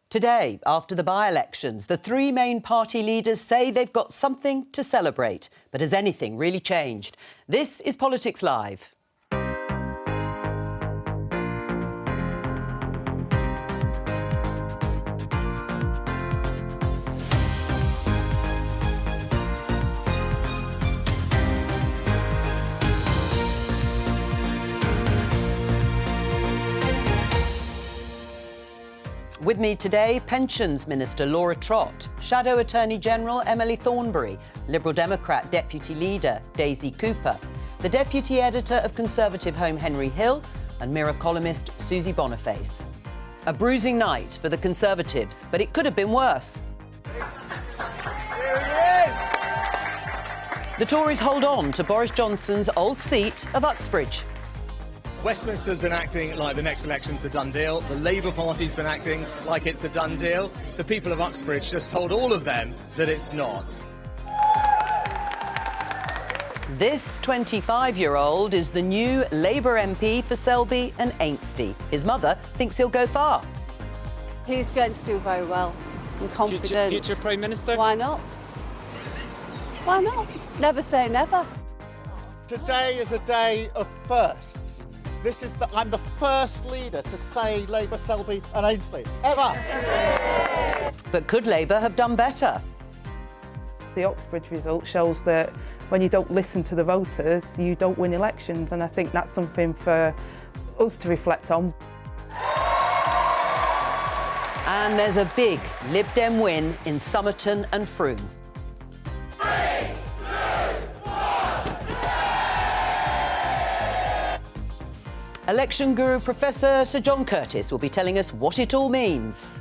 Today, after the by-elections, the three main party leaders say they've got something to celebrate. But has anything really changed? This is Politics Live. With me today, Pensions Minister Laura Trott, Shadow Attorney General Emily Thornberry, Liberal Democrat Deputy Leader Daisy Cooper, the Deputy Editor of Conservative Home Henry Hill and Mirror columnist Susie Boniface. A bruising night for the Conservatives, but it could have been worse. The Tories hold on to Boris Johnson's old seat of Uxbridge. Westminster's been acting like the next election's a done deal. The Labour Party's been acting like it's a done deal. The people of Uxbridge just told all of them that it's not. This 25-year-old is the new Labour MP for Selby and Ainstey. His mother thinks he'll go far. He's going to do very well. I'm confident. Future Prime Minister? Why not? Why not? Never say never. Today is a day of firsts. I'm the first leader to say Labour, Selby and Ainstey, ever. But could Labour have done better? The Oxbridge result shows that when you don't listen to the voters, you don't win elections, and I think that's something for us to reflect on. And there's a big Lib Dem win in Somerton and Frome. Election guru Professor Sir John Curtis will be telling us what it all means.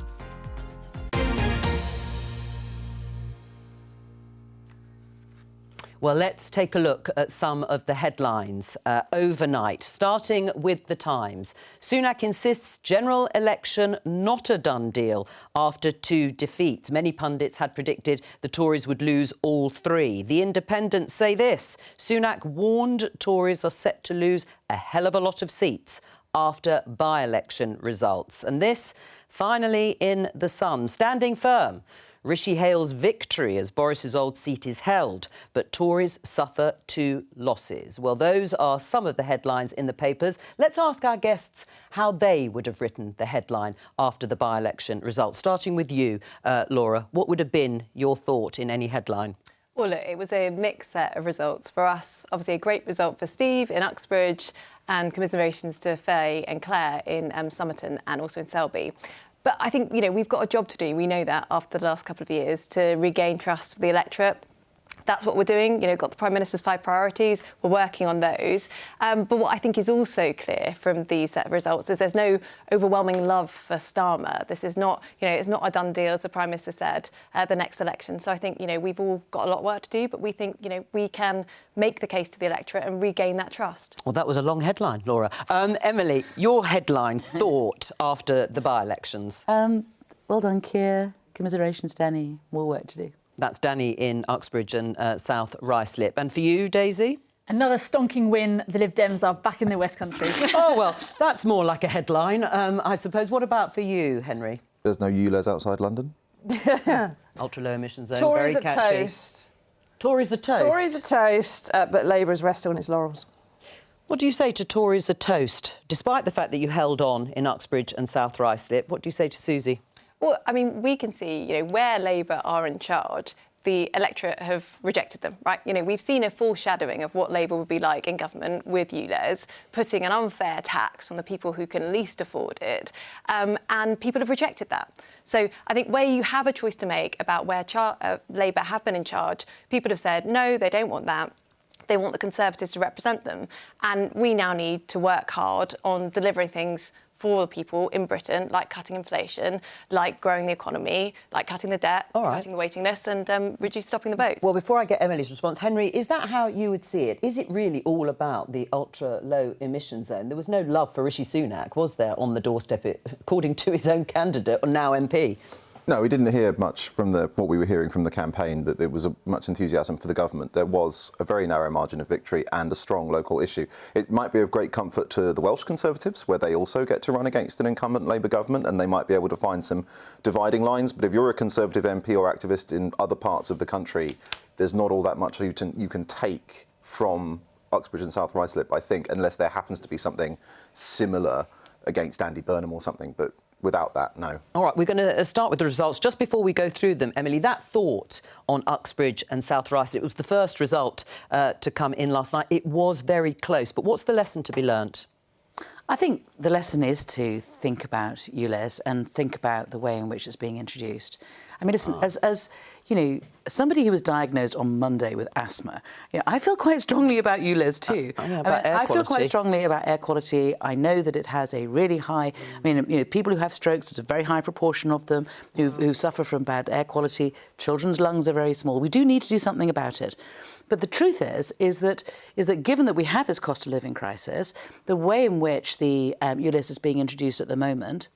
Well, let's take a look at some of the headlines overnight, starting with The Times. Sunak insists general election not a done deal after 2 defeats. Many pundits had predicted the Tories would lose all 3. The Independents say this: Sunak warned Tories are set to lose a hell of a lot of seats after by-election results. And this, finally, in The Sun, standing firm. Rishi hails victory as Boris's old seat is held, but Tories suffer 2 losses. Well, those are some of the headlines in the papers. Let's ask our guests how they would have written the headline after the by-election results. Starting with you, Laura, what would have been your thought in any headline? Well, look, it was a mixed set of results for us. Obviously, a great result for Steve in Uxbridge, and commiserations to Faye and Claire in Somerton and also in Selby. But I think, we've got a job to do. We know that after the last couple of years to regain trust of the electorate. That's what we're doing. Got the Prime Minister's 5 priorities. We're working on those. But what I think is also clear from these set of results is there's no overwhelming love for Starmer. This is not, it's not a done deal, as the Prime Minister said, the next election. So I think, we've all got a lot of work to do, but we think, we can make the case to the electorate and regain that trust. Well, that was a long headline, Laura. Emily, your headline thought after the by-elections? Well done, Keir. Commiserations, Danny. More work to do. That's Danny in Uxbridge and South Ruislip. And for you, Daisy? Another stonking win. The Lib Dems are back in the West Country. Oh, well, that's more like a headline, I suppose. What about for you, Henry? There's no ULEZ outside London. Ultra-low emission zone, Tories very catchy. Toast. Tories are toast? Tories are toast, but Labour is resting on its laurels. What do you say to Tories are toast? Despite the fact that you held on in Uxbridge and South Ruislip, what do you say to Susie? Well, I mean, we can see, where Labour are in charge, the electorate have rejected them, right? We've seen a foreshadowing of what Labour would be like in government with ULEZ, putting an unfair tax on the people who can least afford it, and people have rejected that. So I think where you have a choice to make about where Labour have been in charge, people have said, no, they don't want that. They want the Conservatives to represent them. And we now need to work hard on delivering things for the people in Britain, like cutting inflation, like growing the economy, like cutting the debt, cutting the waiting list and stopping the votes. Well, before I get Emily's response, Henry, is that how you would see it? Is it really all about the ultra-low emission zone? There was no love for Rishi Sunak, was there, on the doorstep, according to his own candidate, or now MP? No, we didn't hear much from what we were hearing from the campaign, that there was much enthusiasm for the government. There was a very narrow margin of victory and a strong local issue. It might be of great comfort to the Welsh Conservatives, where they also get to run against an incumbent Labour government, and they might be able to find some dividing lines. But if you're a Conservative MP or activist in other parts of the country, there's not all that much you can take from Uxbridge and South Ruislip, I think, unless there happens to be something similar against Andy Burnham or something. But without that, no. All right, we're going to start with the results. Just before we go through them, Emily, that thought on Uxbridge and South Ruislip, it was the first result to come in last night. It was very close. But what's the lesson to be learnt? I think the lesson is to think about ULEZ and think about the way in which it's being introduced. I mean, listen, as you know, somebody who was diagnosed on Monday with asthma, you know, I feel quite strongly about ULEZ too. I feel quite strongly about air quality. I know that it has a really high. I mean, you know, people who have strokes, it's a very high proportion of them who suffer from bad air quality. Children's lungs are very small. We do need to do something about it. But the truth is that given that we have this cost of living crisis, the way in which the ULEZ is being introduced at the moment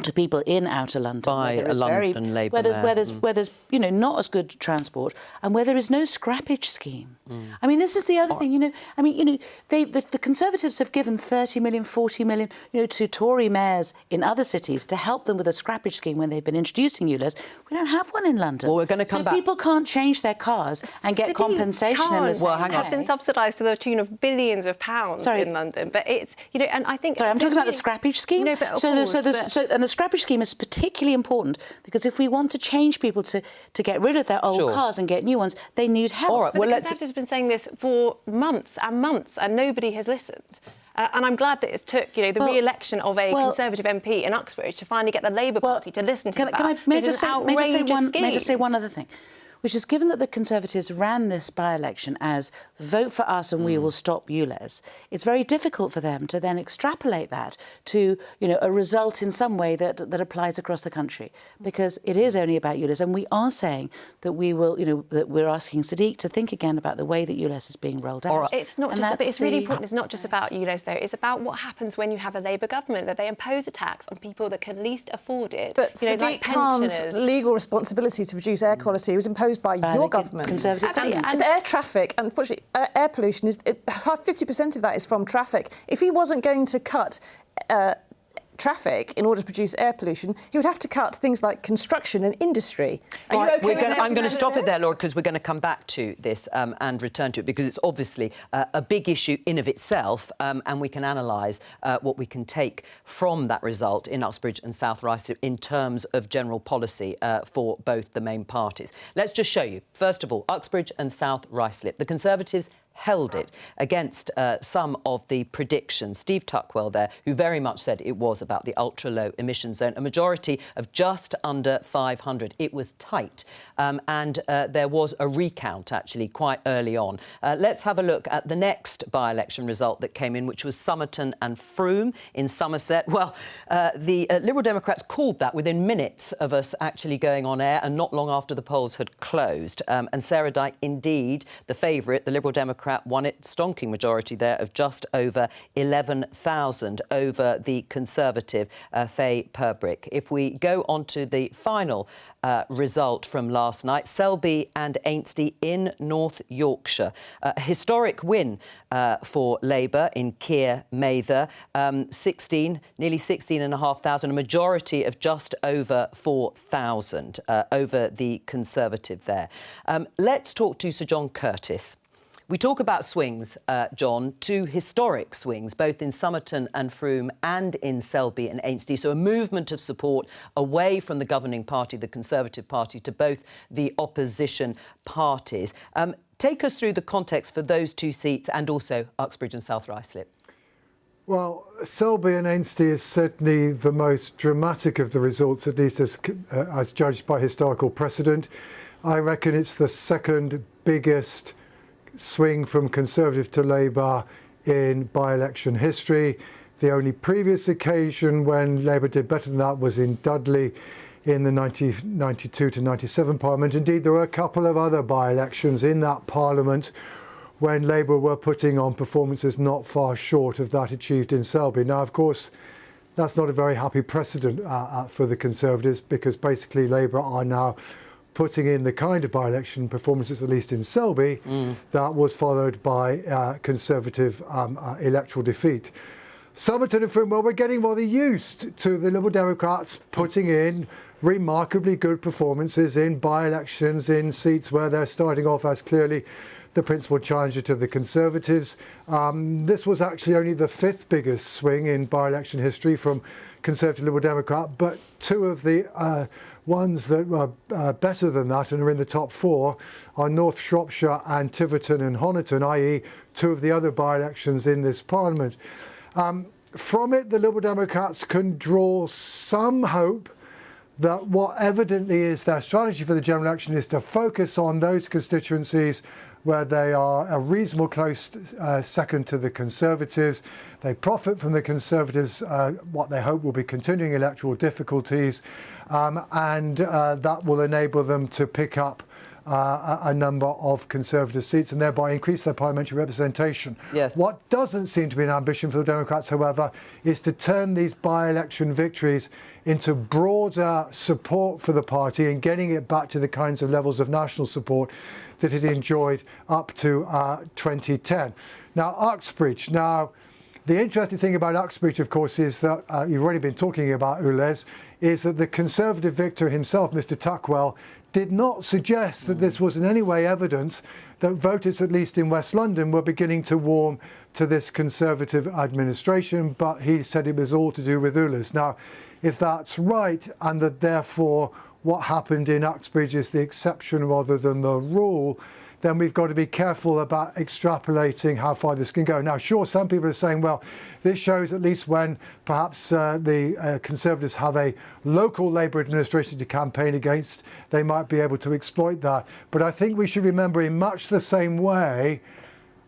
to people in outer London, by a London Labour mayor, where there's you know not as good transport, and where there is no scrappage scheme. I mean, this is the other thing. You know, I mean, you know, the Conservatives have given 30 million, 40 million, you know, to Tory mayors in other cities to help them with a scrappage scheme when they've been introducing ULEZ. We don't have one in London. Well, we're going to come back. So people can't change their cars and get compensation in the same way. Have been subsidised to the tune of billions of pounds in London, but it's and I think. Sorry, I'm talking about the scrappage scheme. No, but the scrappage scheme is particularly important because if we want to change people to get rid of their old cars and get new ones, they need help. All right, well, the Conservatives have been saying this for months and months, and nobody has listened. And I'm glad that it took, the re-election of a Conservative MP in Uxbridge to finally get the Labour Party to listen to that. May I just say one other thing? Which is, given that the Conservatives ran this by-election as vote for us and we will stop ULEZ, it's very difficult for them to then extrapolate that to, a result in some way that applies across the country, because it is only about ULEZ. And we are saying that we will, that we're asking Sadiq to think again about the way that ULEZ is being rolled out. It's not just, but it's really important. It's not just about ULEZ, though. It's about what happens when you have a Labour government, that they impose a tax on people that can least afford it. But Sadiq Khan's legal responsibility to reduce air quality was imposed by your government. Conservative government. And air traffic, unfortunately, air pollution is 50% of that is from traffic. If he wasn't going to cut traffic in order to produce air pollution, he would have to cut things like construction and industry. I'm going to stop it there, Laura, because we're going to come back to this and return to it, because it's obviously a big issue in of itself, and we can analyse what we can take from that result in Uxbridge and South Ruislip in terms of general policy for both the main parties. Let's just show you. First of all, Uxbridge and South Ruislip. The Conservatives held it against some of the predictions. Steve Tuckwell there, who very much said it was about the ultra-low emission zone, a majority of just under 500. It was tight, and there was a recount, actually, quite early on. Let's have a look at the next by-election result that came in, which was Somerton and Frome in Somerset. Well, the Liberal Democrats called that within minutes of us actually going on air, and not long after the polls had closed. And Sarah Dyke, indeed, the favourite, the Liberal Democrat, won it, stonking majority there of just over 11,000 over the Conservative Faye Purbrick. If we go on to the final result from last night, Selby and Ainstey in North Yorkshire. A historic win for Labour in Keir Mather, nearly 16,500, a majority of just over 4,000 over the Conservative there. Let's talk to Sir John Curtis. We talk about swings, John, two historic swings, both in Somerton and Frome and in Selby and Ainstey. So a movement of support away from the governing party, the Conservative Party, to both the opposition parties. Take us through the context for those two seats and also Uxbridge and South Ruislip. Well, Selby and Ainstey is certainly the most dramatic of the results, at least as judged by historical precedent. I reckon it's the second biggest swing from Conservative to Labour in by-election history. The only previous occasion when Labour did better than that was in Dudley in the 1992 to 97 Parliament. Indeed, there were a couple of other by-elections in that Parliament when Labour were putting on performances not far short of that achieved in Selby. Now, of course, that's not a very happy precedent for the Conservatives, because basically Labour are now putting in the kind of by-election performances, at least in Selby, that was followed by Conservative electoral defeat. Somerton and Frome, well, we're getting rather used to the Liberal Democrats putting in remarkably good performances in by-elections in seats where they're starting off as clearly the principal challenger to the Conservatives. This was actually only the 5th biggest swing in by-election history from Conservative Liberal Democrat, but 2 of the ones that were better than that and are in the top 4 are North Shropshire and Tiverton and Honiton, i.e. 2 of the other by-elections in this Parliament. From it, the Liberal Democrats can draw some hope that what evidently is their strategy for the general election is to focus on those constituencies where they are a reasonable close second to the Conservatives. They profit from the Conservatives, what they hope will be continuing electoral difficulties, and that will enable them to pick up a number of Conservative seats and thereby increase their parliamentary representation. Yes. What doesn't seem to be an ambition for the Democrats, however, is to turn these by-election victories into broader support for the party and getting it back to the kinds of levels of national support that it enjoyed up to 2010. Now, Uxbridge. Now, the interesting thing about Uxbridge, of course, is that you've already been talking about Ulez, is that the Conservative victor himself, Mr. Tuckwell, did not suggest that this was in any way evidence that voters, at least in West London, were beginning to warm to this Conservative administration, but he said it was all to do with Ulez. Now, if that's right, and that therefore what happened in Uxbridge is the exception rather than the rule, then we've got to be careful about extrapolating how far this can go. Now, sure, some people are saying, well, this shows at least when perhaps the Conservatives have a local Labour administration to campaign against, they might be able to exploit that. But I think we should remember, in much the same way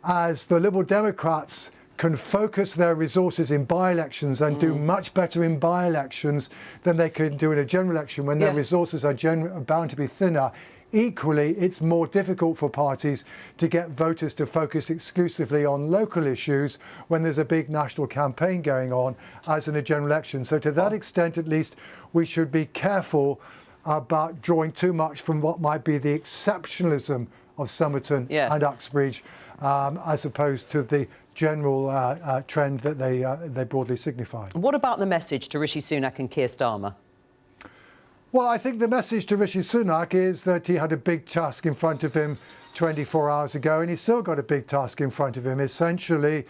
as the Liberal Democrats can focus their resources in by-elections and do much better in by-elections than they can do in a general election when their resources are bound to be thinner. Equally, it's more difficult for parties to get voters to focus exclusively on local issues when there's a big national campaign going on, as in a general election. So to that extent, at least, we should be careful about drawing too much from what might be the exceptionalism of Somerton and Uxbridge, as opposed to the general trend that they broadly signify. What about the message to Rishi Sunak and Keir Starmer? Well, I think the message to Rishi Sunak is that he had a big task in front of him 24 hours ago, and he's still got a big task in front of him. Essentially,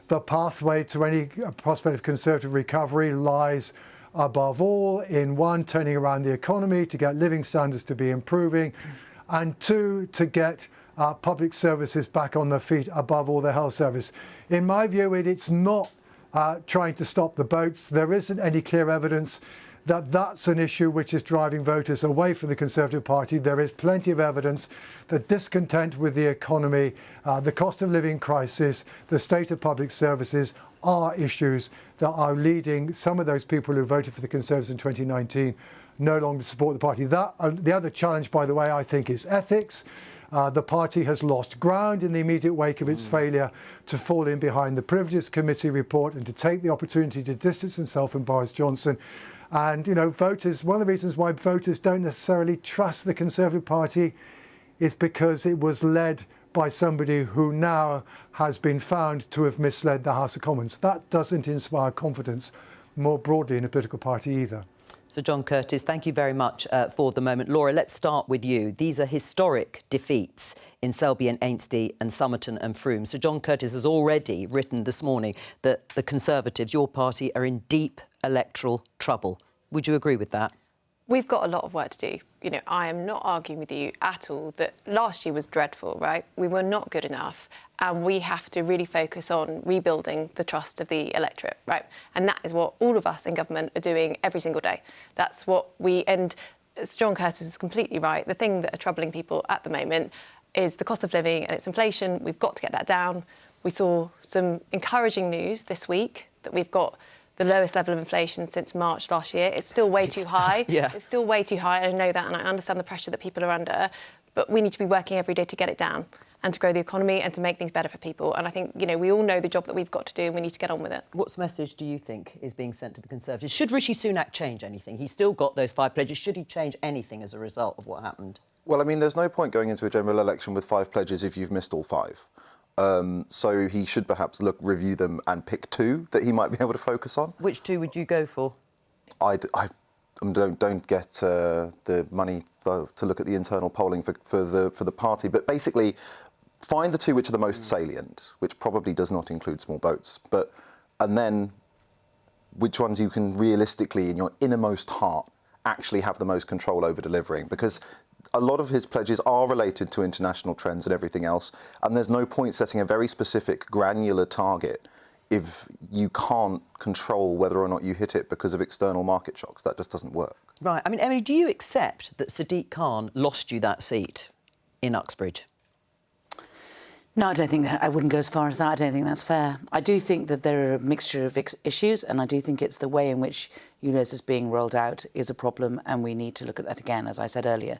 the pathway to any prospect of Conservative recovery lies above all in 1, turning around the economy to get living standards to be improving, and 2, to get public services back on their feet, above all the health service. In my view, it's not trying to stop the boats. There isn't any clear evidence that that's an issue which is driving voters away from the Conservative Party. There is plenty of evidence that discontent with the economy, the cost of living crisis, the state of public services are issues that are leading some of those people who voted for the Conservatives in 2019 no longer to support the party. The other challenge, by the way, I think is ethics. The party has lost ground in the immediate wake of its failure to fall in behind the Privileges Committee report and to take the opportunity to distance itself from Boris Johnson. And, you know, voters, one of the reasons why voters don't necessarily trust the Conservative Party is because it was led by somebody who now has been found to have misled the House of Commons. That doesn't inspire confidence more broadly in a political party either. So, John Curtis, thank you very much for the moment. Laura, let's start with you. These are historic defeats in Selby and Ainsty and Somerton and Frome. So John Curtis has already written this morning that the Conservatives, your party, are in deep electoral trouble. Would you agree with that? We've got a lot of work to do. You know, I am not arguing with you at all that last year was dreadful, right? We were not good enough, and we have to really focus on rebuilding the trust of the electorate, right? And that is what all of us in government are doing every single day. That's what and as John Curtis is completely right, the thing that are troubling people at the moment is the cost of living and its inflation. We've got to get that down. We saw some encouraging news this week that we've got the lowest level of inflation since March last year. It's still way too high. It's still way too high. I know that, and I understand the pressure that people are under, but we need to be working every day to get it down. and to grow the economy and to make things better for people. And I think, you know, we all know the job that we've got to do and we need to get on with it. What message do you think is being sent to the Conservatives? Should Rishi Sunak change anything? He's still got those 5 pledges. Should he change anything as a result of what happened? Well, I mean, there's no point going into a general election with 5 pledges if you've missed all 5. So he should perhaps review them and pick 2 that he might be able to focus on. Which 2 would you go for? I don't get the money to look at the internal polling for the party, but basically find the 2 which are the most salient, which probably does not include small boats, and then which ones you can realistically, in your innermost heart, actually have the most control over delivering, because a lot of his pledges are related to international trends and everything else, and there's no point setting a very specific, granular target if you can't control whether or not you hit it because of external market shocks. That just doesn't work. Right. I mean, Emily, do you accept that Sadiq Khan lost you that seat in Uxbridge? No, I don't think that. I wouldn't go as far as that. I don't think that's fair. I do think that there are a mixture of issues, and I do think it's the way in which ULEZ is being rolled out is a problem, and we need to look at that again, as I said earlier.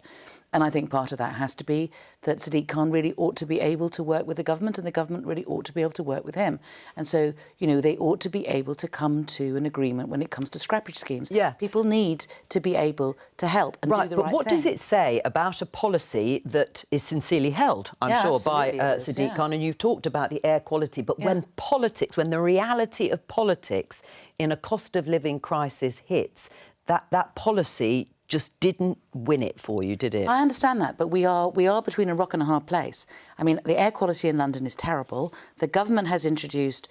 And I think part of that has to be that Sadiq Khan really ought to be able to work with the government, and the government really ought to be able to work with him. And so, you know, they ought to be able to come to an agreement when it comes to scrappage schemes. Yeah. People need to be able to help and do the right thing. But what does it say about a policy that is sincerely held, I'm sure, by Sadiq Khan? And you've talked about the air quality, but when the reality of politics in a cost of living crisis hits, that policy just didn't win it for you, did it? I understand that, but we are between a rock and a hard place. I mean, the air quality in London is terrible. The government has introduced,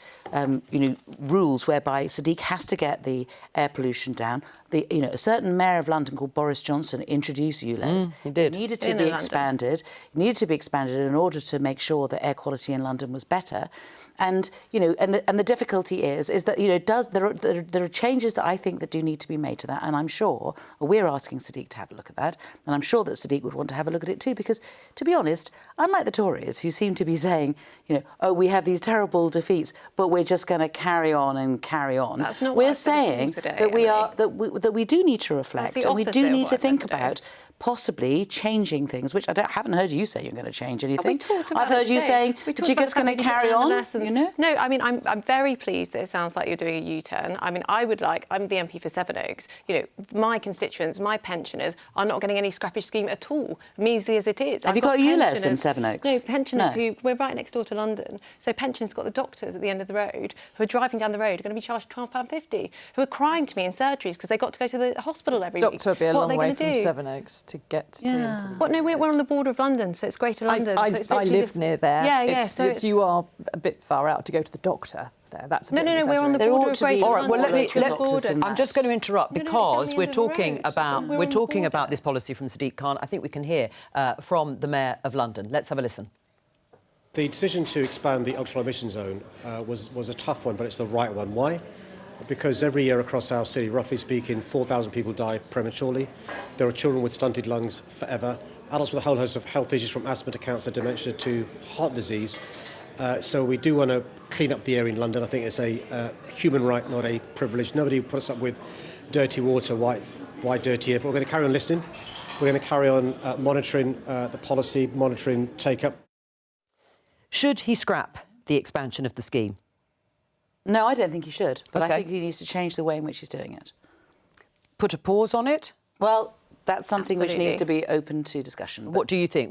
rules whereby Sadiq has to get the air pollution down. A certain mayor of London called Boris Johnson introduced ULEZ. He did. It needed to be expanded. It needed to be expanded in order to make sure that air quality in London was better. And the difficulty is that there are changes that I think that do need to be made to that, and I'm sure we're asking Sadiq to have a look at that, and I'm sure that Sadiq would want to have a look at it too, because to be honest, unlike the Tories who seem to be saying, oh, we have these terrible defeats, but we're just going to carry on and carry on. That's not we're saying today, that we do need to reflect and we do need to think about possibly changing things, which I haven't heard you say you're going to change anything. I've heard you saying that you're just going to carry on. No, I mean, I'm very pleased that it sounds like you're doing a U-turn. I mean, I'm the MP for Sevenoaks. My constituents, my pensioners are not getting any scrappage scheme at all, measly as it is. Have you got ULEZ in Sevenoaks? No, pensioners we're right next door to London. So pensioners got the doctors at the end of the road who are driving down the road are going to be charged £12.50, who are crying to me in surgeries because they got to go to the hospital every week. Doctor would be a long way from Sevenoaks to get to. What? No, we're on the border of London, so it's Greater London. I live near there. Yeah. So you are a bit far out to go to the doctor there. That's no. We're on the border of Greater London. Well, I'm just going to interrupt because we're talking about this policy from Sadiq Khan. I think we can hear from the Mayor of London. Let's have a listen. The decision to expand the ultra-low emission zone was a tough one, but it's the right one. Why? Because every year across our city, roughly speaking, 4,000 people die prematurely. There are children with stunted lungs forever, adults with a whole host of health issues from asthma to cancer, dementia to heart disease. So we do want to clean up the air in London. I think it's a human right, not a privilege. Nobody puts up with dirty water, why dirty air? But we're going to carry on listening. We're going to carry on monitoring the policy, monitoring take-up. Should he scrap the expansion of the scheme? No, I don't think he should, but I think he needs to change the way in which he's doing it. Put a pause on it? Well, that's something which needs to be open to discussion. What do you think?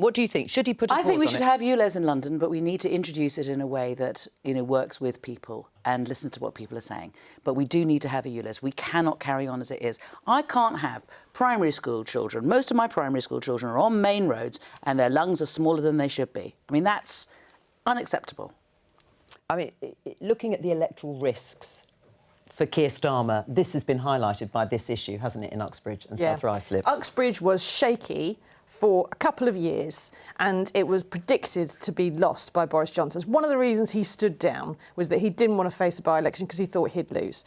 Should he put a pause on it? I think we should have ULEZ in London, but we need to introduce it in a way that works with people and listen to what people are saying. But we do need to have a ULEZ. We cannot carry on as it is. I can't have primary school children. Most of my primary school children are on main roads and their lungs are smaller than they should be. I mean, that's unacceptable. I mean, looking at the electoral risks for Keir Starmer, this has been highlighted by this issue, hasn't it, in Uxbridge and South Ruislip? Uxbridge was shaky for a couple of years and it was predicted to be lost by Boris Johnson. One of the reasons he stood down was that he didn't want to face a by-election because he thought he'd lose.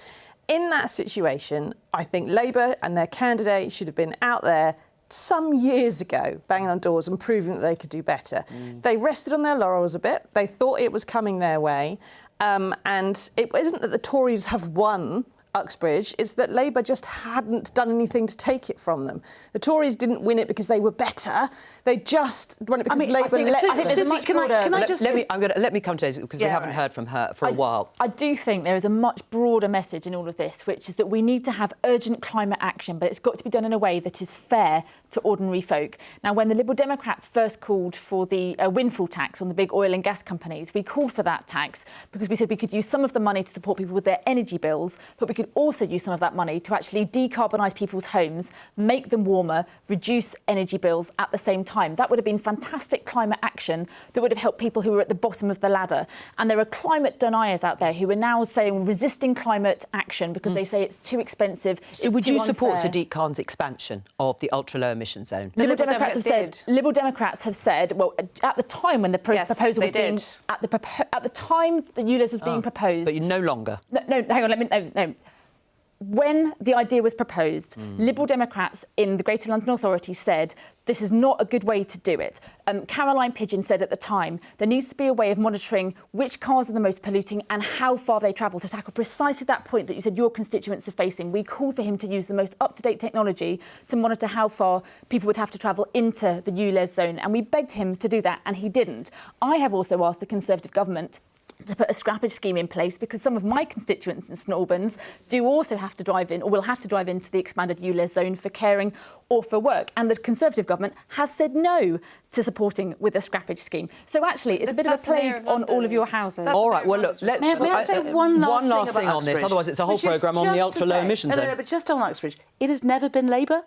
In that situation, I think Labour and their candidate should have been out there some years ago, banging on doors and proving that they could do better. They rested on their laurels a bit. They thought it was coming their way. And it isn't that the Tories have won Uxbridge is that Labour just hadn't done anything to take it from them. The Tories didn't win it because they were better. They just won it because Labour let them. Let me come to this because we haven't heard from her for a while. I do think there is a much broader message in all of this, which is that we need to have urgent climate action, but it's got to be done in a way that is fair to ordinary folk. Now, when the Liberal Democrats first called for the windfall tax on the big oil and gas companies, we called for that tax because we said we could use some of the money to support people with their energy bills, but we could also use some of that money to actually decarbonise people's homes, make them warmer, reduce energy bills at the same time. That would have been fantastic climate action that would have helped people who were at the bottom of the ladder. And there are climate deniers out there who are now saying resisting climate action because they say it's too expensive. So would you support Sadiq Khan's expansion of the ultra-low emission zone? Liberal Democrats have said, well, at the time when the proposal was being... At the time the ULEZ was being proposed... But you no longer... No, hang on, no. When the idea was proposed, Liberal Democrats in the Greater London Authority said this is not a good way to do it. Caroline Pidgeon said at the time there needs to be a way of monitoring which cars are the most polluting and how far they travel to tackle precisely that point that you said your constituents are facing. We called for him to use the most up-to-date technology to monitor how far people would have to travel into the ULEZ zone, and we begged him to do that, and he didn't. I have also asked the Conservative government to put a scrappage scheme in place because some of my constituents in St Albans do also have to drive in or will have to drive into the expanded ULEZ zone for caring or for work. And the Conservative government has said no to supporting with a scrappage scheme. So actually, it's a bit of a plague on all of your houses. All right, well, look, may I say one last thing on this? Otherwise, it's a whole programme on the ultra-low emissions zone. No, but just on Uxbridge, it has never been Labour.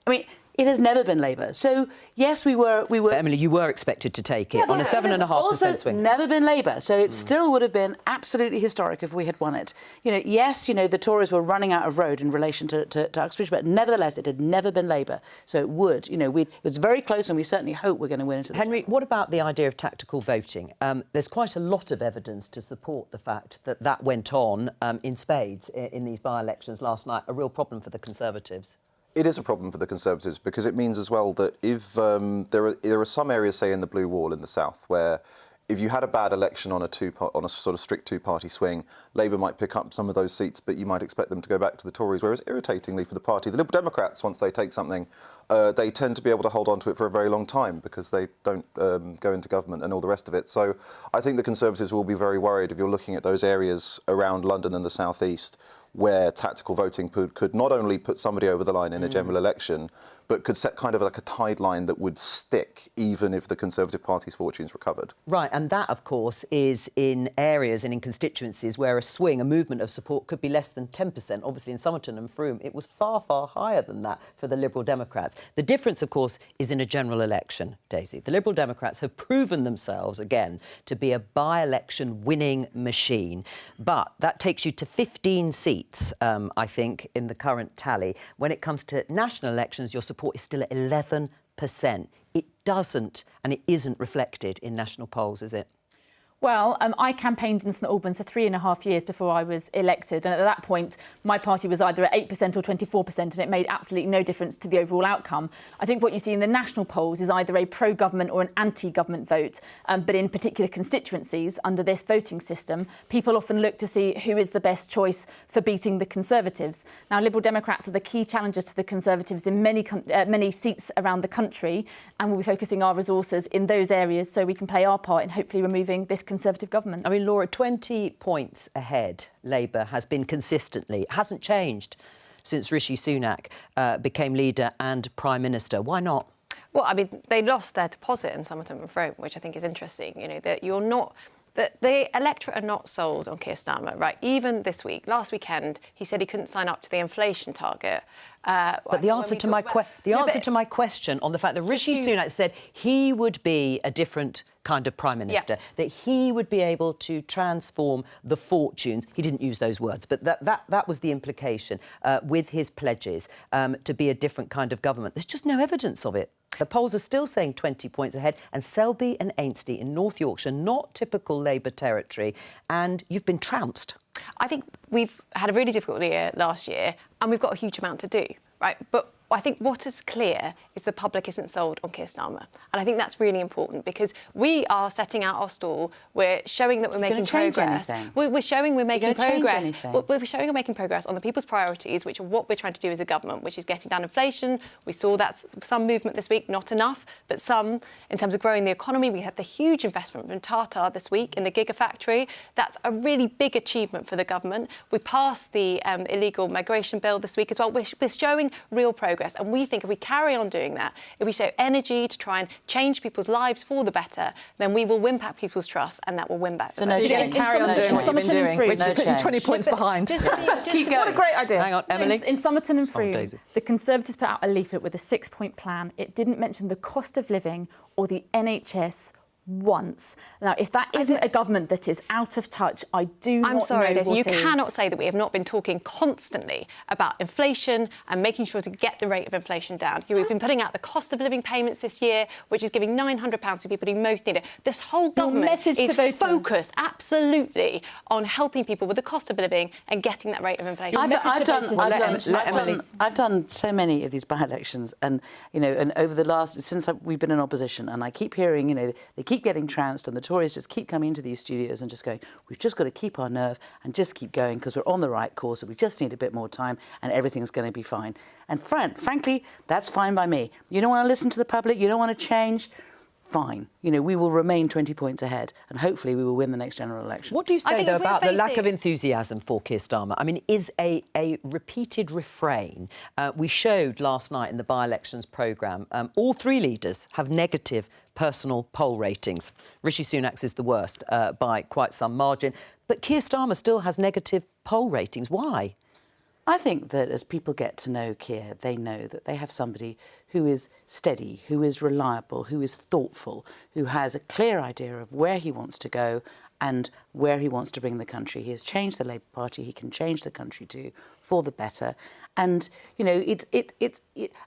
I mean, it has never been Labour. So, yes, we were... But Emily, you were expected to take it on a 7.5% swing. Never been Labour. So it still would have been absolutely historic if we had won it. Yes, the Tories were running out of road in relation to Uxbridge, but nevertheless, it had never been Labour. So it would. It was very close, and we certainly hope we're going to win it. Henry, what about the idea of tactical voting? There's quite a lot of evidence to support the fact that that went on in spades in these by-elections last night, a real problem for the Conservatives. It is a problem for the Conservatives because it means as well that if there are some areas, say in the Blue Wall in the south, where if you had a bad election on a sort of strict two-party swing, Labour might pick up some of those seats, but you might expect them to go back to the Tories. Whereas, irritatingly for the party, the Liberal Democrats, once they take something, they tend to be able to hold on to it for a very long time because they don't go into government and all the rest of it. So I think the Conservatives will be very worried if you're looking at those areas around London and the South East where tactical voting could not only put somebody over the line in a general election, but could set kind of like a tide line that would stick even if the Conservative Party's fortunes recovered. Right, and that, of course, is in areas and in constituencies where a movement of support could be less than 10%. Obviously, in Somerton and Frome, it was far, far higher than that for the Liberal Democrats. The difference, of course, is in a general election, Daisy. The Liberal Democrats have proven themselves, again, to be a by-election winning machine. But that takes you to 15 seats, I think, in the current tally. When it comes to national elections, your support is still at 11%. It doesn't and it isn't reflected in national polls, is it? Well, I campaigned in St Albans for 3.5 years before I was elected, and at that point my party was either at 8% or 24%, and it made absolutely no difference to the overall outcome. I think what you see in the national polls is either a pro-government or an anti-government vote, but in particular constituencies under this voting system, people often look to see who is the best choice for beating the Conservatives. Now, Liberal Democrats are the key challengers to the Conservatives in many seats around the country, and we'll be focusing our resources in those areas so we can play our part in hopefully removing this Conservative government. I mean, Laura, 20 points ahead, Labour has been consistently. It hasn't changed since Rishi Sunak became leader and Prime Minister. Why not? Well, I mean, they lost their deposit in Somerton and Frome, which I think is interesting. That you're not... that the electorate are not sold on Keir Starmer, right? Even this week, last weekend, he said he couldn't sign up to the inflation target. But the answer to my question on the fact that Rishi Sunak said he would be a different kind of Prime Minister, that he would be able to transform the fortunes. He didn't use those words, but that was the implication with his pledges to be a different kind of government. There's just no evidence of it. The polls are still saying 20 points ahead, and Selby and Ainsty in North Yorkshire, not typical Labour territory, and you've been trounced. I think we've had a really difficult year last year, and we've got a huge amount to do, right? But I think what is clear is the public isn't sold on Keir Starmer. And I think that's really important because we are setting out our stall. We're showing that we're making progress. We're showing we're making progress. We're showing we're making progress on the people's priorities, which are what we're trying to do as a government, which is getting down inflation. We saw that's some movement this week, not enough, but some in terms of growing the economy. We had the huge investment from Tata this week in the Gigafactory. That's a really big achievement for the government. We passed the illegal migration bill this week as well. We're showing real progress. And we think if we carry on doing that, if we show energy to try and change people's lives for the better, then we will win back people's trust and that will win back the vote. You're going to carry on doing what you've been doing, which is put you 20 points behind. Just keep going. What a great idea. Hang on, Emily. In Somerton and Frome, the Conservatives put out a leaflet with a 6-point plan. It didn't mention the cost of living or the NHS once. Now, if that isn't a government that is out of touch, I do not know. I'm sorry, Daisy, you what is. cannot say that we have not been talking constantly about inflation and making sure to get the rate of inflation down. We've been putting out the cost of living payments this year, which is giving £900 to people who most need it. This whole government is focused absolutely on helping people with the cost of living and getting that rate of inflation. I've done so many of these by-elections, and and over the last since we've been in opposition, and I keep hearing, they keep getting trounced, and the Tories just keep coming into these studios and just going, we've just got to keep our nerve and just keep going because we're on the right course, and we just need a bit more time and everything's going to be fine. And frankly, that's fine by me. You don't want to listen to the public, you don't want to change, fine. We will remain 20 points ahead, and hopefully we will win the next general election. What do you say, though, about the lack of enthusiasm for Keir Starmer? I mean, is a repeated refrain. We showed last night in the by-elections programme, all three leaders have negative personal poll ratings. Rishi Sunak's is the worst by quite some margin. But Keir Starmer still has negative poll ratings. Why? I think that as people get to know Keir, they know that they have somebody who is steady, who is reliable, who is thoughtful, who has a clear idea of where he wants to go and where he wants to bring the country. He has changed the Labour Party. He can change the country too for the better. And,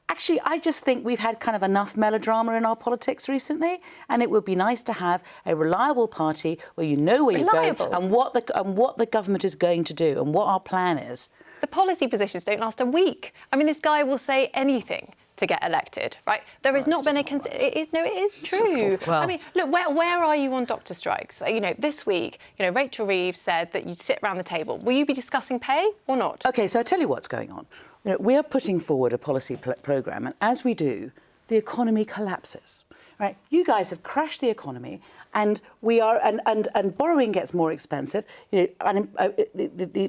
actually, I just think we've had kind of enough melodrama in our politics recently, and it would be nice to have a reliable party where you know where you're going and what the government is going to do and what our plan is. The policy positions don't last a week. I mean, this guy will say anything to get elected, right? There has not been a... it is true. I mean, look, where are you on doctor strikes? This week, Rachel Reeves said that you'd sit around the table. Will you be discussing pay or not? OK, so I'll tell you what's going on. We are putting forward a policy programme, and as we do, the economy collapses. Right? You guys have crashed the economy, and we are, and borrowing gets more expensive. The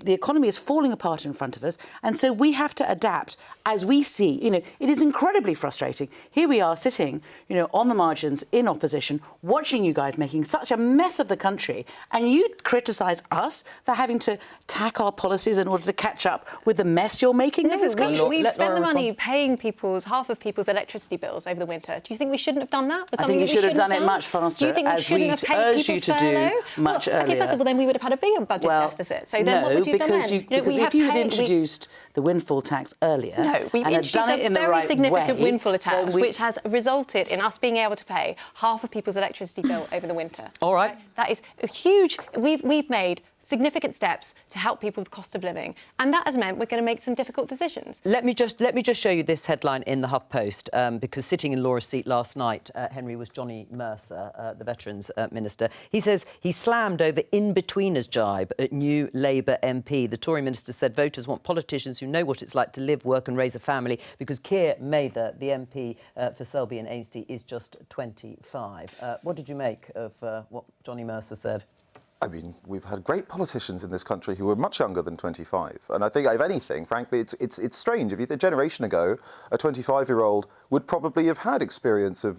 economy is falling apart in front of us, and so we have to adapt as we see. It is incredibly frustrating. Here we are sitting, on the margins in opposition, watching you guys making such a mess of the country, and you criticise us for having to tack our policies in order to catch up with the mess you're making of this country. We've spent the money paying half of people's electricity bills over the winter. Do you think we shouldn't have done that? I think you should have done it much faster, as we urge you to do much earlier. Okay, first of all, then we would have had a bigger budget deficit. So then what would you have done then? Because if you had introduced the windfall tax earlier we've and had done it in the right way... very significant windfall tax, which has resulted in us being able to pay half of people's electricity bill over the winter. All right. That is a huge... We've made significant steps to help people with cost of living, and that has meant we're going to make some difficult decisions. Let me just show you this headline in the HuffPost, because sitting in Laura's seat last night, Henry, was Johnny Mercer, the Veterans Minister. He says he slammed over in-betweeners jibe at new Labour MP. The Tory minister said voters want politicians who know what it's like to live, work and raise a family, because Keir Mather, the MP for Selby and Ainsty, is just 25. What did you make of what Johnny Mercer said? I mean, we've had great politicians in this country who were much younger than 25. And I think, if anything, frankly, it's strange. If you think a generation ago, a 25-year-old would probably have had experience of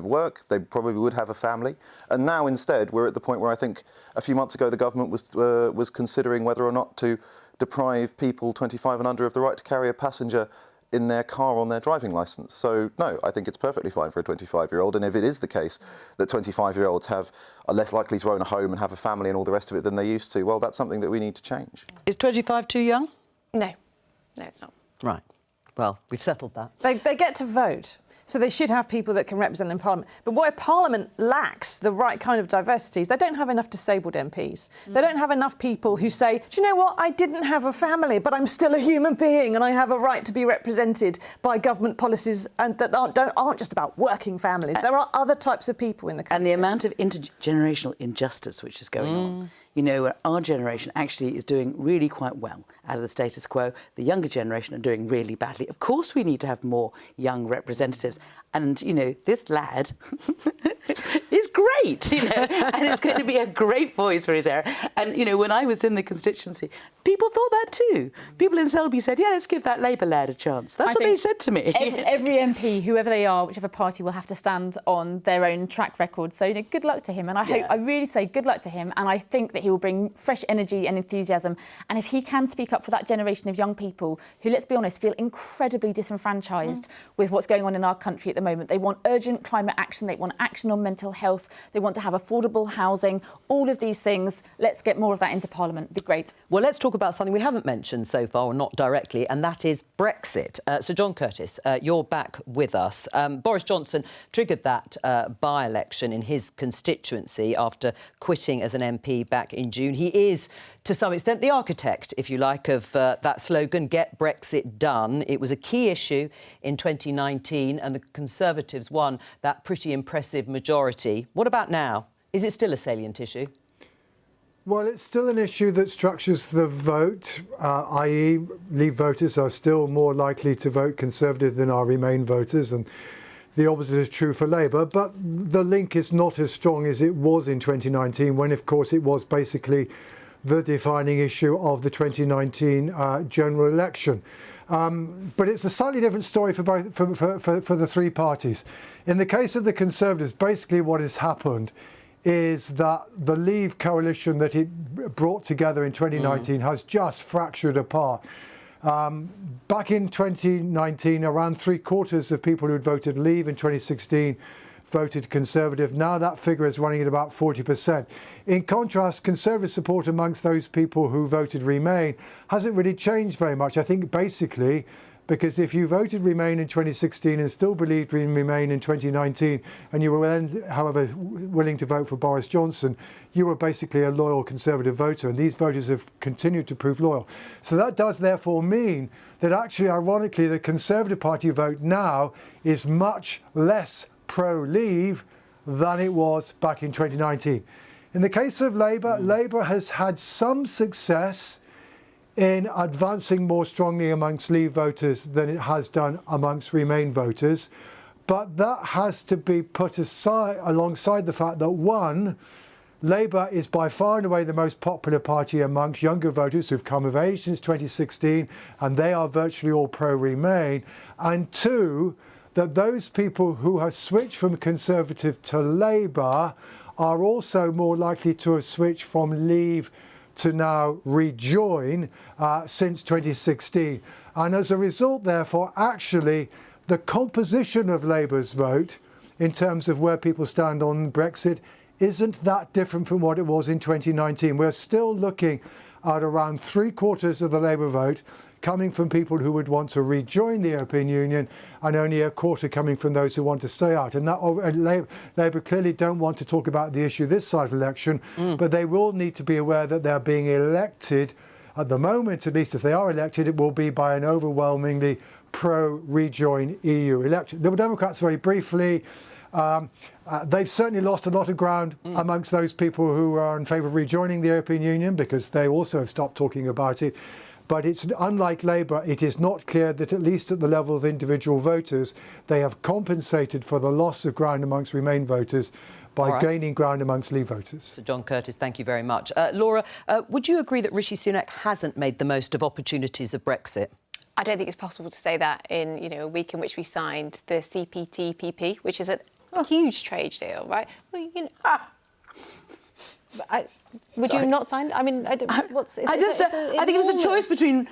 work. They probably would have a family. And now, instead, we're at the point where I think a few months ago the government was considering whether or not to deprive people 25 and under of the right to carry a passenger in their car on their driving licence. So, no, I think it's perfectly fine for a 25-year-old. And if it is the case that 25-year-olds are less likely to own a home and have a family and all the rest of it than they used to, well, that's something that we need to change. Is 25 too young? No, it's not. Right. Well, we've settled that. They get to vote. So they should have people that can represent them in Parliament. But where Parliament lacks the right kind of diversity is they don't have enough disabled MPs. They don't have enough people who say, do you know what, I didn't have a family, but I'm still a human being and I have a right to be represented by government policies and that aren't just about working families. There are other types of people in the country. And the amount of intergenerational injustice which is going on. You know, where our generation actually is doing really quite well out of the status quo. The younger generation are doing really badly. Of course we need to have more young representatives. And, you know, this lad is great, you know, and it's going to be a great voice for his era. And, you know, when I was in the constituency, people thought that too. People in Selby said, yeah, let's give that Labour lad a chance. That's what they said to me. Every MP, whoever they are, whichever party, will have to stand on their own track record. So, you know, good luck to him. And I really say good luck to him. And I think that he will bring fresh energy and enthusiasm. And if he can speak up for that generation of young people who, let's be honest, feel incredibly disenfranchised with what's going on in our country at the moment. They want urgent climate action. They want action on mental health. They want to have affordable housing. All of these things. Let's get more of that into Parliament. It'd be great. Well, let's talk about something we haven't mentioned so far, or not directly, and that is Brexit. So, John Curtis, you're back with us. Boris Johnson triggered that by-election in his constituency after quitting as an MP back in June. He is, to some extent, the architect, if you like, of that slogan, Get Brexit Done. It was a key issue in 2019 and the Conservatives won that pretty impressive majority. What about now? Is it still a salient issue? Well, it's still an issue that structures the vote, i.e. Leave voters are still more likely to vote Conservative than our Remain voters, and the opposite is true for Labour. But the link is not as strong as it was in 2019, when, of course, it was basically the defining issue of the 2019 general election. But it's a slightly different story for both for the three parties. In the case of the Conservatives, basically what has happened is that the Leave coalition that it brought together in 2019 has just fractured apart. Back in 2019, around 3/4 of people who'd voted Leave in 2016 voted Conservative. Now that figure is running at about 40%. In contrast, Conservative support amongst those people who voted Remain hasn't really changed very much. I think basically because if you voted Remain in 2016 and still believed in Remain in 2019, and you were then, however, willing to vote for Boris Johnson, you were basically a loyal Conservative voter, and these voters have continued to prove loyal. So that does therefore mean that actually, ironically, the Conservative Party vote now is much less pro-Leave than it was back in 2019. In the case of Labour, Labour has had some success in advancing more strongly amongst Leave voters than it has done amongst Remain voters. But that has to be put aside alongside the fact that, one, Labour is by far and away the most popular party amongst younger voters who've come of age since 2016, and they are virtually all pro-Remain. And two, that those people who have switched from Conservative to Labour are also more likely to have switched from Leave to now rejoin since 2016. And as a result, therefore, actually, the composition of Labour's vote in terms of where people stand on Brexit isn't that different from what it was in 2019. We're still looking at around 3/4 of the Labour vote coming from people who would want to rejoin the European Union, and only a quarter coming from those who want to stay out. And that Labour clearly don't want to talk about the issue this side of election, but they will need to be aware that they're being elected. At the moment, at least, if they are elected, it will be by an overwhelmingly pro-rejoin EU election. The Democrats, very briefly, they've certainly lost a lot of ground amongst those people who are in favour of rejoining the European Union, because they also have stopped talking about it. But it's unlike Labour, it is not clear that, at least at the level of individual voters, they have compensated for the loss of ground amongst Remain voters by gaining ground amongst Leave voters. So John Curtis, thank you very much. Laura, would you agree that Rishi Sunak hasn't made the most of opportunities of Brexit? I don't think it's possible to say that in a week in which we signed the CPTPP, which is a huge trade deal, right? Well, would you not sign? I mean, I think it was a choice between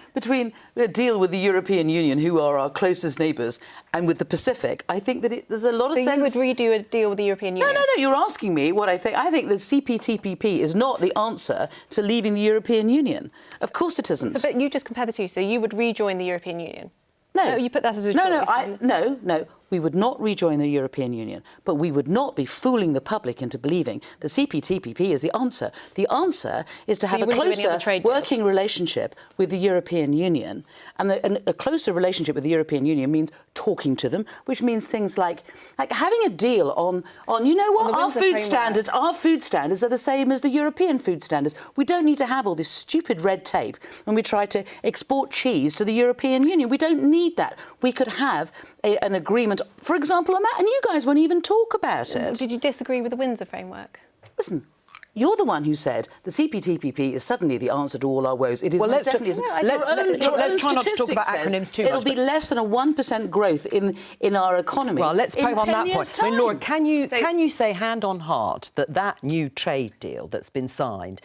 a deal with the European Union, who are our closest neighbours, and with the Pacific. I think that there's a lot of sense. So you would redo a deal with the European Union? No. You're asking me what I think. I think the CPTPP is not the answer to leaving the European Union. Of course it isn't. So, but you just compare the two. So you would rejoin the European Union? No. You put that as a choice. No. we would not rejoin the European Union, but we would not be fooling the public into believing that CPTPP is the answer. The answer is to have a closer working relationship with the European Union. And a closer relationship with the European Union means talking to them, which means things like having a deal on you know what, our food standards are the same as the European food standards. We don't need to have all this stupid red tape when we try to export cheese to the European Union. We don't need that. We could have an agreement, for example, on that, and you guys won't even talk about it. Did you disagree with the Windsor framework? Listen, you're the one who said the CPTPP is suddenly the answer to all our woes. It is let's definitely isn't. Let's try not to talk about acronyms too much. It'll be less than a 1% growth in our economy. Well, let's probe on that point. Time. I mean, Laura, can you say hand on heart that new trade deal that's been signed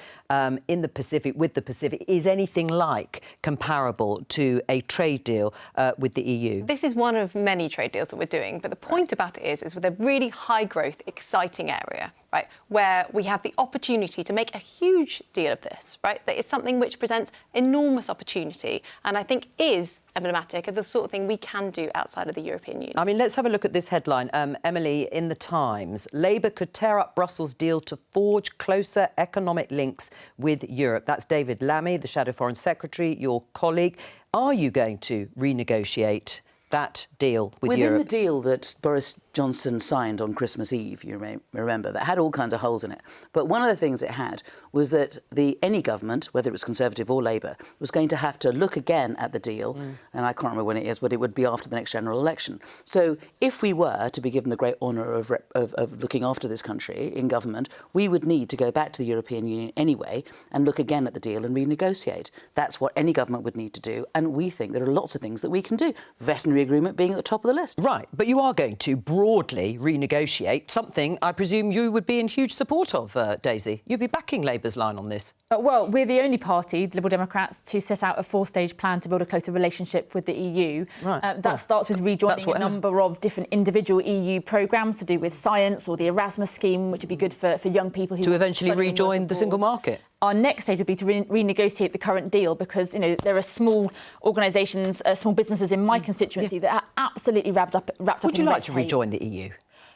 in the Pacific with the Pacific is anything like comparable to a trade deal with the EU? This is one of many trade deals that we're doing, but the point about it is with a really high growth, exciting area, right, where we have the opportunity to make a huge deal of this, right? That it's something which presents enormous opportunity and I think is emblematic of the sort of thing we can do outside of the European Union. I mean, let's have a look at this headline. Emily, in The Times, Labour could tear up Brussels' deal to forge closer economic links with Europe. That's David Lammy, the Shadow Foreign Secretary, your colleague. Are you going to renegotiate that deal with Europe? Within the deal that Boris Johnson signed on Christmas Eve, you may remember, that had all kinds of holes in it. But one of the things it had was that any government, whether it was Conservative or Labour, was going to have to look again at the deal, and I can't remember when it is, but it would be after the next general election. So if we were to be given the great honour of looking after this country in government, we would need to go back to the European Union anyway and look again at the deal and renegotiate. That's what any government would need to do, and we think there are lots of things that we can do. Veterinary agreement being at the top of the list. Right, but you are going to broadly renegotiate something I presume you would be in huge support of, Daisy. You'd be backing Labour's line on this. Well, we're the only party, the Liberal Democrats, to set out a four-stage plan to build a closer relationship with the EU. Right. That starts with rejoining a number of different individual EU programmes to do with science or the Erasmus scheme, which would be good for young people who... To eventually rejoin the single market. Our next stage would be to renegotiate the current deal because, you know, there are small organisations, small businesses in my constituency that are absolutely wrapped up in red tape. Would you like to rejoin the EU?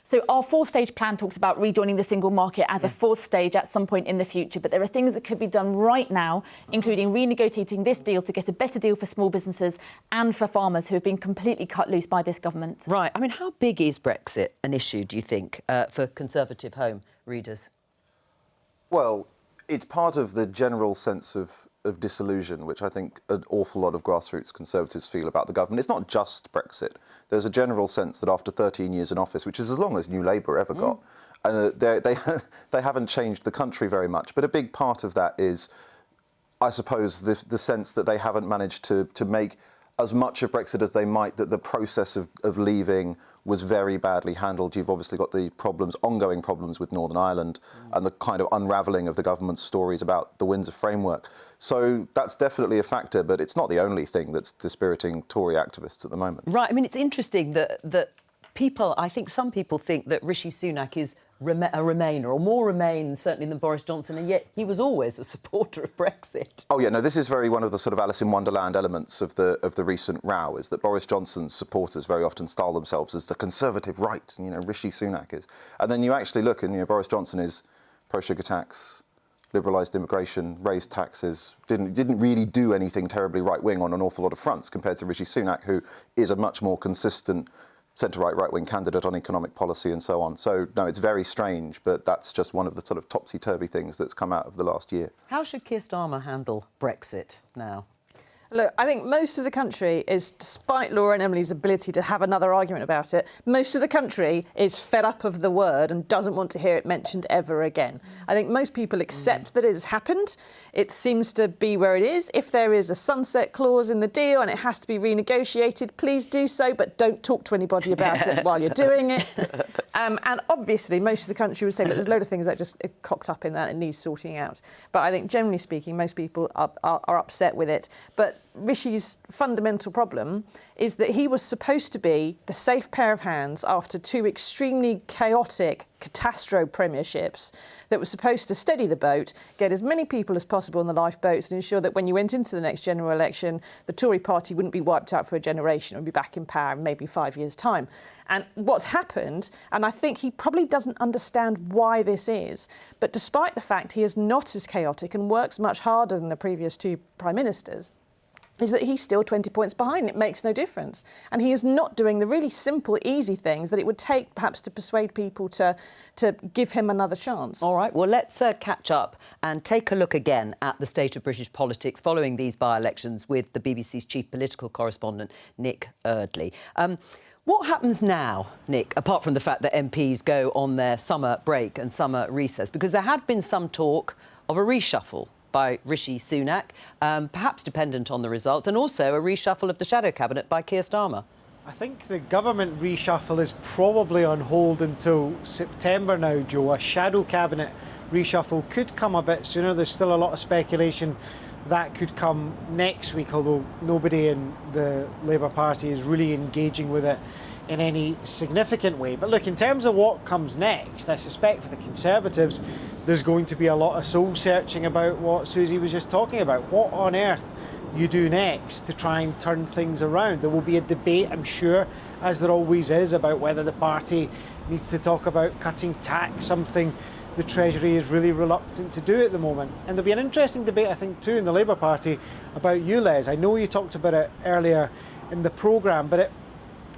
So our fourth-stage plan talks about rejoining the single market as a fourth stage at some point in the future. But there are things that could be done right now, including renegotiating this deal to get a better deal for small businesses and for farmers who have been completely cut loose by this government. Right. I mean, how big is Brexit an issue, do you think, for Conservative Home readers? Well, it's part of the general sense of disillusion, which I think an awful lot of grassroots Conservatives feel about the government. It's not just Brexit. There's a general sense that after 13 years in office, which is as long as New Labour ever got, they haven't changed the country very much. But a big part of that is, I suppose, the sense that they haven't managed to make as much of Brexit as they might, that the process of leaving was very badly handled. You've obviously got the ongoing problems with Northern Ireland and the kind of unravelling of the government's stories about the Windsor framework. So that's definitely a factor, but it's not the only thing that's dispiriting Tory activists at the moment. Right. I mean, it's interesting that people, I think some people think that Rishi Sunak is a Remainer, or more Remain, certainly, than Boris Johnson, and yet he was always a supporter of Brexit. Oh, yeah, no, this is very one of the sort of Alice in Wonderland elements of the recent row, is that Boris Johnson's supporters very often style themselves as the Conservative right, and, you know, Rishi Sunak is. And then you actually look, and, you know, Boris Johnson is pro-sugar tax, liberalised immigration, raised taxes, didn't really do anything terribly right-wing on an awful lot of fronts compared to Rishi Sunak, who is a much more consistent centre-right, right-wing candidate on economic policy and so on. So, no, it's very strange, but that's just one of the sort of topsy-turvy things that's come out of the last year. How should Keir Starmer handle Brexit now? Look, I think most of the country is, despite Laura and Emily's ability to have another argument about it, most of the country is fed up of the word and doesn't want to hear it mentioned ever again. I think most people accept that it has happened. It seems to be where it is. If there is a sunset clause in the deal and it has to be renegotiated, please do so, but don't talk to anybody about it while you're doing it. And obviously, most of the country would say, look, there's a load of things that just cocked up in that and needs sorting out. But I think, generally speaking, most people are upset with it. But that Rishi's fundamental problem is that he was supposed to be the safe pair of hands after 2 extremely chaotic catastro premierships that was supposed to steady the boat, get as many people as possible in the lifeboats and ensure that when you went into the next general election, the Tory party wouldn't be wiped out for a generation and be back in power in maybe 5 years' time. And what's happened, and I think he probably doesn't understand why this is, but despite the fact he is not as chaotic and works much harder than the previous 2 prime ministers, is that he's still 20 points behind. It makes no difference. And he is not doing the really simple, easy things that it would take perhaps to persuade people to give him another chance. All right, well, let's catch up and take a look again at the state of British politics following these by-elections with the BBC's chief political correspondent, Nick Eardley. What happens now, Nick, apart from the fact that MPs go on their summer break and summer recess? Because there had been some talk of a reshuffle by Rishi Sunak, perhaps dependent on the results, and also a reshuffle of the shadow cabinet by Keir Starmer. I think the government reshuffle is probably on hold until September now, Jo. A shadow cabinet reshuffle could come a bit sooner. There's still a lot of speculation that could come next week, although nobody in the Labour Party is really engaging with it in any significant way. But look, in terms of what comes next, I suspect for the Conservatives, there's going to be a lot of soul-searching about what Susie was just talking about. What on earth you do next to try and turn things around? There will be a debate, I'm sure, as there always is, about whether the party needs to talk about cutting tax, something the Treasury is really reluctant to do at the moment. And there'll be an interesting debate, I think, too, in the Labour Party about ULEZ. I know you talked about it earlier in the programme, but it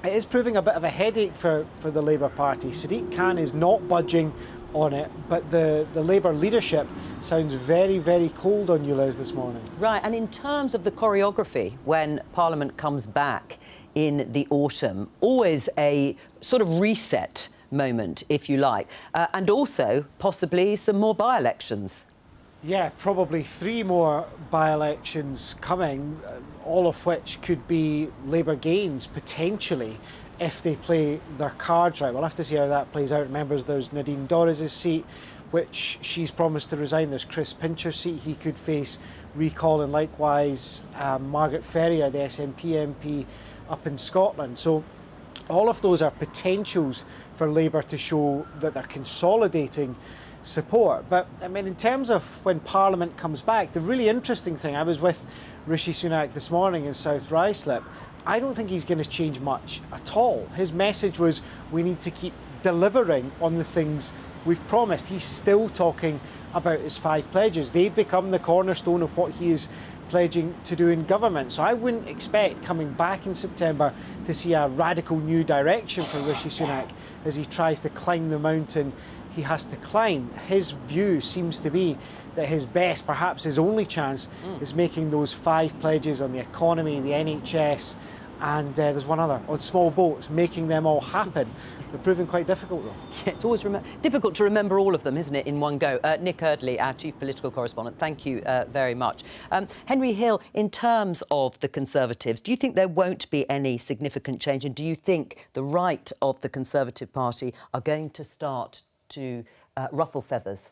is proving a bit of a headache for the Labour Party. Sadiq Khan is not budging on it, but the Labour leadership sounds very, very cold on ULEZ this morning. Right, and in terms of the choreography, when Parliament comes back in the autumn, always a sort of reset moment, if you like, and also possibly some more by-elections. Yeah, probably 3 more by-elections coming, all of which could be Labour gains, potentially, if they play their cards right. We'll have to see how that plays out. Remember, there's Nadine Dorries' seat, which she's promised to resign. There's Chris Pincher's seat, he could face recall, and likewise Margaret Ferrier, the SNP MP up in Scotland. So all of those are potentials for Labour to show that they're consolidating support. But I mean, in terms of when Parliament comes back, the really interesting thing, I was with Rishi Sunak this morning in South Ruislip, I don't think he's going to change much at all. His message was we need to keep delivering on the things we've promised. He's still talking about his 5 pledges. They've become the cornerstone of what he is pledging to do in government. So I wouldn't expect coming back in September to see a radical new direction for Rishi Sunak as he tries to climb the mountain he has to climb. His view seems to be that his best, perhaps his only chance, is making those 5 pledges on the economy, the NHS, and there's one other, on small boats, making them all happen. They're proving quite difficult, though. Yeah, it's always difficult to remember all of them, isn't it, in one go? Nick Eardley, our chief political correspondent, thank you very much. Henry Hill, in terms of the Conservatives, do you think there won't be any significant change, and do you think the right of the Conservative Party are going to start to ruffle feathers?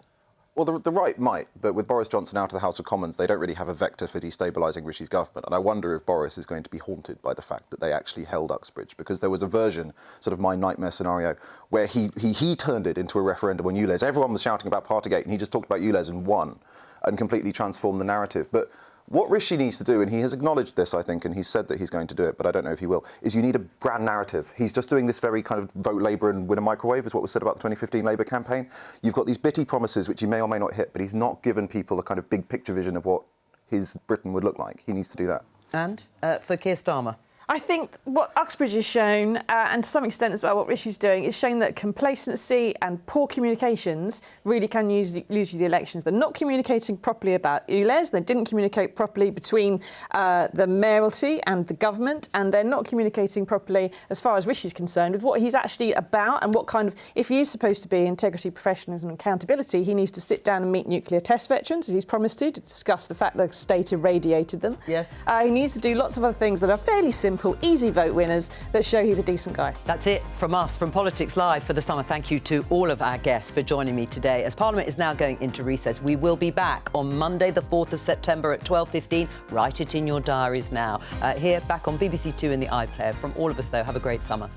Well, the right might, but with Boris Johnson out of the House of Commons, they don't really have a vector for destabilising Rishi's government. And I wonder if Boris is going to be haunted by the fact that they actually held Uxbridge, because there was a version, sort of my nightmare scenario, where he turned it into a referendum on ULEZ. Everyone was shouting about Partygate, and he just talked about ULEZ and won, and completely transformed the narrative. But what Rishi needs to do, and he has acknowledged this, I think, and he's said that he's going to do it, but I don't know if he will, is you need a grand narrative. He's just doing this very kind of vote Labour and win a microwave, is what was said about the 2015 Labour campaign. You've got these bitty promises which he may or may not hit, but he's not given people a kind of big picture vision of what his Britain would look like. He needs to do that. And for Keir Starmer? I think what Uxbridge has shown, and to some extent as well what Rishi's doing, is showing that complacency and poor communications really can lose you the elections. They're not communicating properly about ULEZ, they didn't communicate properly between the mayoralty and the government, and they're not communicating properly, as far as Rishi's concerned, with what he's actually about and what kind of... If he is supposed to be integrity, professionalism and accountability, he needs to sit down and meet nuclear test veterans, as he's promised to discuss the fact that the state irradiated them. Yes. He needs to do lots of other things that are fairly simple, simple, easy vote winners that show he's a decent guy. That's it from us, from Politics Live for the summer. Thank you to all of our guests for joining me today. As Parliament is now going into recess, we will be back on Monday, the 4th of September at 12:15. Write it in your diaries now. Here, back on BBC Two in the iPlayer. From all of us, though, have a great summer.